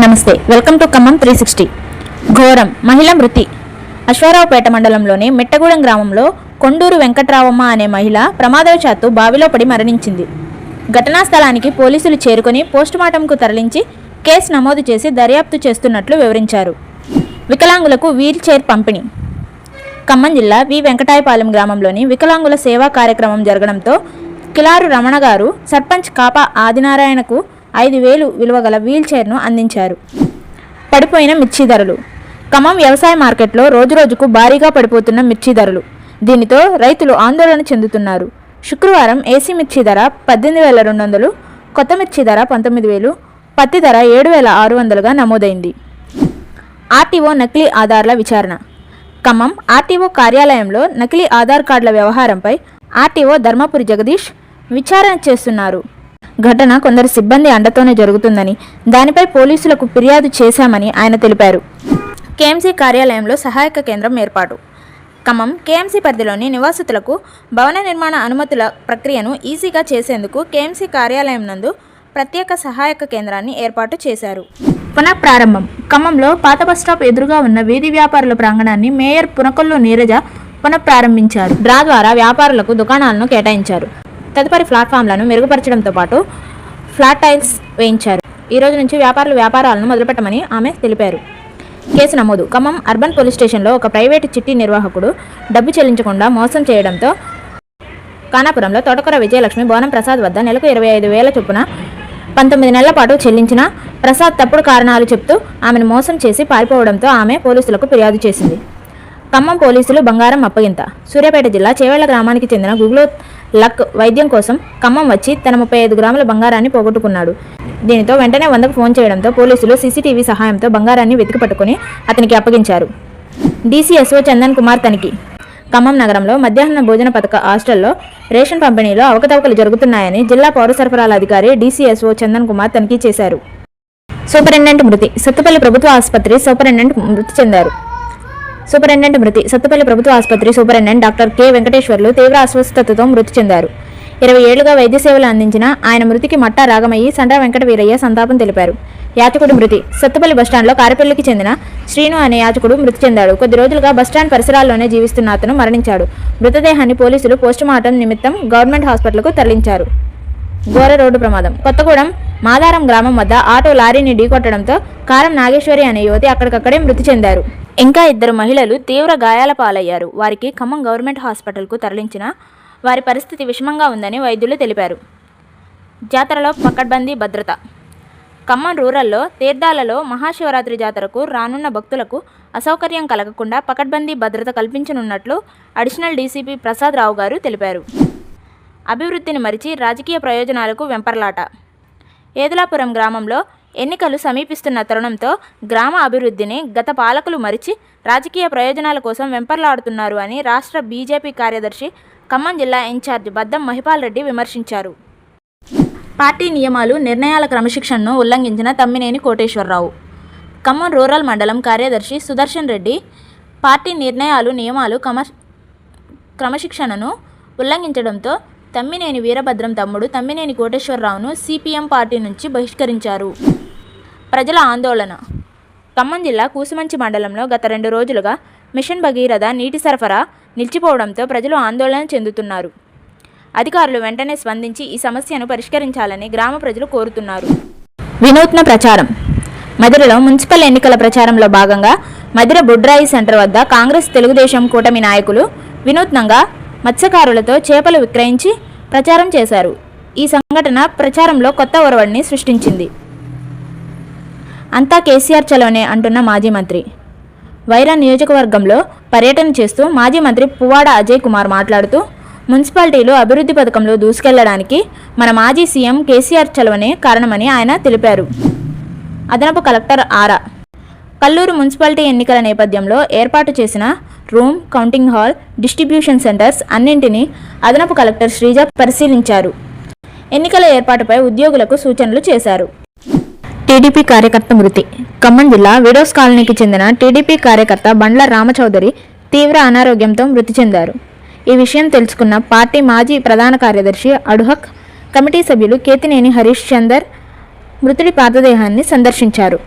నమస్తే, welcome to Khammam 360. ఘోరం మహిళ మృతి. అశ్వారావుపేట మండలంలోని మిట్టగూడెం గ్రామంలో కొండూరు వెంకట్రావమ్మ అనే మహిళ ప్రమాదవశాత్తు బావిలో పడి మరణించింది. ఘటనా స్థలానికి పోలీసులు చేరుకొని పోస్టుమార్టంకు తరలించి కేసు నమోదు చేసి దర్యాప్తు చేస్తున్నట్లు వివరించారు. వికలాంగులకు వీల్ చైర్ పంపిణీ. ఖమ్మం జిల్లా వి వెంకటాయపాలెం గ్రామంలోని వికలాంగుల సేవా కార్యక్రమం జరగడంతో కిలారు రమణ గారు సర్పంచ్ కాపా ఆదినారాయణకు 5,000 విలువ గల వీల్ చైర్ను అందించారు. పడిపోయిన మిర్చి ధరలు. ఖమ్మం వ్యవసాయ మార్కెట్లో రోజురోజుకు భారీగా పడిపోతున్న మిర్చి ధరలు. దీనితో రైతులు ఆందోళన చెందుతున్నారు. శుక్రవారం ఏసీ మిర్చి ధర 18,200, కొత్త మిర్చి ధర 19,000, పత్తి ధర 7,600గా నమోదైంది. ఆర్టీఓ నకిలీ ఆధార్ల విచారణ. ఖమ్మం ఆర్టీఓ కార్యాలయంలో నకిలీ ఆధార్ కార్డుల వ్యవహారంపై ఆర్టీఓ ధర్మపురి జగదీష్ విచారణ చేస్తున్నారు. ఘటన కొందరు సిబ్బంది అండతోనే జరుగుతుందని, దానిపై పోలీసులకు ఫిర్యాదు చేశామని ఆయన తెలిపారు. కేఎంసీ కార్యాలయంలో సహాయక కేంద్రం ఏర్పాటు. ఖమ్మం కేఎంసీ పరిధిలోని నివాసితులకు భవన నిర్మాణ అనుమతుల ప్రక్రియను ఈజీగా చేసేందుకు కేఎంసీ కార్యాలయం నందు ప్రత్యేక సహాయక కేంద్రాన్ని ఏర్పాటు చేశారు. పునఃప్రారంభం. ఖమ్మంలో పాత బస్టాప్ ఎదురుగా ఉన్న వీధి వ్యాపారుల ప్రాంగణాన్ని మేయర్ పునకొల్లు నీరజ పునఃప్రారంభించారు. డ్రా ద్వారా వ్యాపారులకు దుకాణాలను కేటాయించారు. తదుపరి ప్లాట్ఫామ్లను మెరుగుపరచడంతో పాటు ఫ్లాట్ టైల్స్ వేయించారు. ఈ రోజు నుంచి వ్యాపారాలను మొదలుపెట్టమని ఆమె తెలిపారు. కేసు నమోదు. ఖమ్మం అర్బన్ పోలీస్ స్టేషన్లో ఒక ప్రైవేటు చిట్టి నిర్వాహకుడు డబ్బు చెల్లించకుండా మోసం చేయడంతో కానాపురంలో తోటకూర విజయలక్ష్మి బోనం ప్రసాద్ వద్ద నెలకు 25,000 చొప్పున 19 నెలల పాటు చెల్లించిన ప్రసాద్ తప్పుడు కారణాలు చెప్తూ ఆమెను మోసం చేసి పారిపోవడంతో ఆమె పోలీసులకు ఫిర్యాదు చేసింది. ఖమ్మం పోలీసులు బంగారం అప్పగింత. సూర్యాపేట జిల్లా చేవెళ్ల గ్రామానికి చెందిన గుగ్లో లక్ వైద్యం కోసం ఖమ్మం వచ్చి తన 35 గ్రాముల బంగారాన్ని పోగొట్టుకున్నాడు. దీనితో వెంటనే 100కు ఫోన్ చేయడంతో పోలీసులు సీసీటీవీ సహాయంతో బంగారాన్ని వెతికి పట్టుకుని అతనికి అప్పగించారు. డీసీఎస్ఓ చందన్ కుమార్ తనిఖీ. ఖమ్మం నగరంలో మధ్యాహ్న భోజన పథక హాస్టల్లో రేషన్ పంపిణీలో అవకతవకలు జరుగుతున్నాయని జిల్లా పౌర సరఫరాల అధికారి డీసీఎస్ఓ చందన్ కుమార్ తనిఖీ చేశారు. సూపరింటెండెంట్ మృతి. సత్తుపల్లి ప్రభుత్వ ఆసుపత్రి సూపరింటెండెంట్ మృతి చెందారు. సత్తుపల్లి ప్రభుత్వ ఆసుపత్రి సూపరింటెండెంట్ డాక్టర్ కె వెంకటేశ్వర్లు తీవ్ర అస్వస్థతతో మృతి చెందారు. 20 ఏళ్లుగా వైద్య సేవలు అందించిన ఆయన మృతికి మట్టా రాగమయ్యి సండ్ర వెంకట వీరయ్య సంతాపం తెలిపారు. యాచకుడు మృతి. సత్తుపల్లి బస్టాండ్లో కారపల్లికి చెందిన శ్రీను అనే యాచకుడు మృతి చెందాడు. కొద్ది రోజులుగా బస్టాండ్ పరిసరాల్లోనే జీవిస్తున్న అతను మరణించాడు. మృతదేహాన్ని పోలీసులు పోస్టుమార్టం నిమిత్తం గవర్నమెంట్ హాస్పిటల్కు తరలించారు. ఘోర రోడ్డు ప్రమాదం. కొత్తగూడెం మాదారం గ్రామం వద్ద ఆటో లారీని ఢీకొట్టడంతో కారం నాగేశ్వరి అనే యువతి అక్కడికక్కడే మృతి చెందారు. ఇంకా 2 మహిళలు తీవ్ర గాయాల పాలయ్యారు. వారికి ఖమ్మం గవర్నమెంట్ హాస్పిటల్కు తరలించిన వారి పరిస్థితి విషమంగా ఉందని వైద్యులు తెలిపారు. జాతరలో పకడ్బందీ భద్రత. ఖమ్మం రూరల్లో తీర్థాలలో మహాశివరాత్రి జాతరకు రానున్న భక్తులకు అసౌకర్యం కలగకుండా పకడ్బందీ భద్రత కల్పించనున్నట్లు అడిషనల్ డీసీపీ ప్రసాద్ రావు గారు తెలిపారు. అభివృద్ధిని మరిచి రాజకీయ ప్రయోజనాలకు వెంపర్లాట. ఏదులాపురం గ్రామంలో ఎన్నికలు సమీపిస్తున్న తరుణంతో గ్రామ అభివృద్ధిని గత పాలకులు మరిచి రాజకీయ ప్రయోజనాల కోసం వెంపర్లాడుతున్నారు అని రాష్ట్ర బీజేపీ కార్యదర్శి ఖమ్మం జిల్లా ఇన్ఛార్జ్ బద్దం మహిపాల్ రెడ్డి విమర్శించారు. పార్టీ నియమాలు నిర్ణయాల క్రమశిక్షణను ఉల్లంఘించిన తమ్మినేని కోటేశ్వరరావు. ఖమ్మం రూరల్ మండలం కార్యదర్శి సుదర్శన్ రెడ్డి పార్టీ నియమాలు క్రమశిక్షణను ఉల్లంఘించడంతో తమ్మినేని వీరభద్రం తమ్ముడు తమ్మినేని కోటేశ్వరరావును సిపిఎం పార్టీ నుంచి బహిష్కరించారు. ప్రజల ఆందోళన. ఖమ్మం జిల్లా కూసుమంచి మండలంలో గత 2 రోజులుగా మిషన్ భగీరథ నీటి సరఫరా నిలిచిపోవడంతో ప్రజలు ఆందోళన చెందుతున్నారు. అధికారులు వెంటనే స్పందించి ఈ సమస్యను పరిష్కరించాలని గ్రామ ప్రజలు కోరుతున్నారు. వినూత్న ప్రచారం. మధిరలో మున్సిపల్ ఎన్నికల ప్రచారంలో భాగంగా మధిర బుడ్రాయి సెంటర్ వద్ద కాంగ్రెస్ తెలుగుదేశం కూటమి నాయకులు వినూత్నంగా మత్స్యకారులతో చేపలు విక్రయించి ప్రచారం చేశారు. ఈ సంఘటన ప్రచారంలో కొత్త ఒరవడిని సృష్టించింది. అంతా కేసీఆర్ చలోనే అంటున్న మాజీ మంత్రి. వైరా నియోజకవర్గంలో పర్యటన చేస్తూ మాజీ మంత్రి పువ్వాడ అజయ్ కుమార్ మాట్లాడుతూ మున్సిపాలిటీలు అభివృద్ధి పథకంలో దూసుకెళ్లడానికి మన మాజీ సీఎం కేసీఆర్ చలవనే కారణమని ఆయన తెలిపారు. అదనపు కలెక్టర్ ఆరా. కల్లూరు మున్సిపాలిటీ ఎన్నికల నేపథ్యంలో ఏర్పాటు చేసిన room, counting hall, distribution centres అన్నింటినీ అదనపు కలెక్టర్ శ్రీజ పరిశీలించారు. ఎన్నికల ఏర్పాటుపై ఉద్యోగులకు సూచనలు చేశారు. టీడీపీ కార్యకర్త మృతి. ఖమ్మం జిల్లా విడోస్ కాలనీకి చెందిన టీడీపీ కార్యకర్త బండ్ల రామచౌదరి తీవ్ర అనారోగ్యంతో మృతి చెందారు. ఈ విషయం తెలుసుకున్న పార్టీ మాజీ ప్రధాన కార్యదర్శి అడుహక్ కమిటీ సభ్యులు కేతినేని హరీష్ చందర్ మృతుడి పాతదేహాన్ని సందర్శించారు.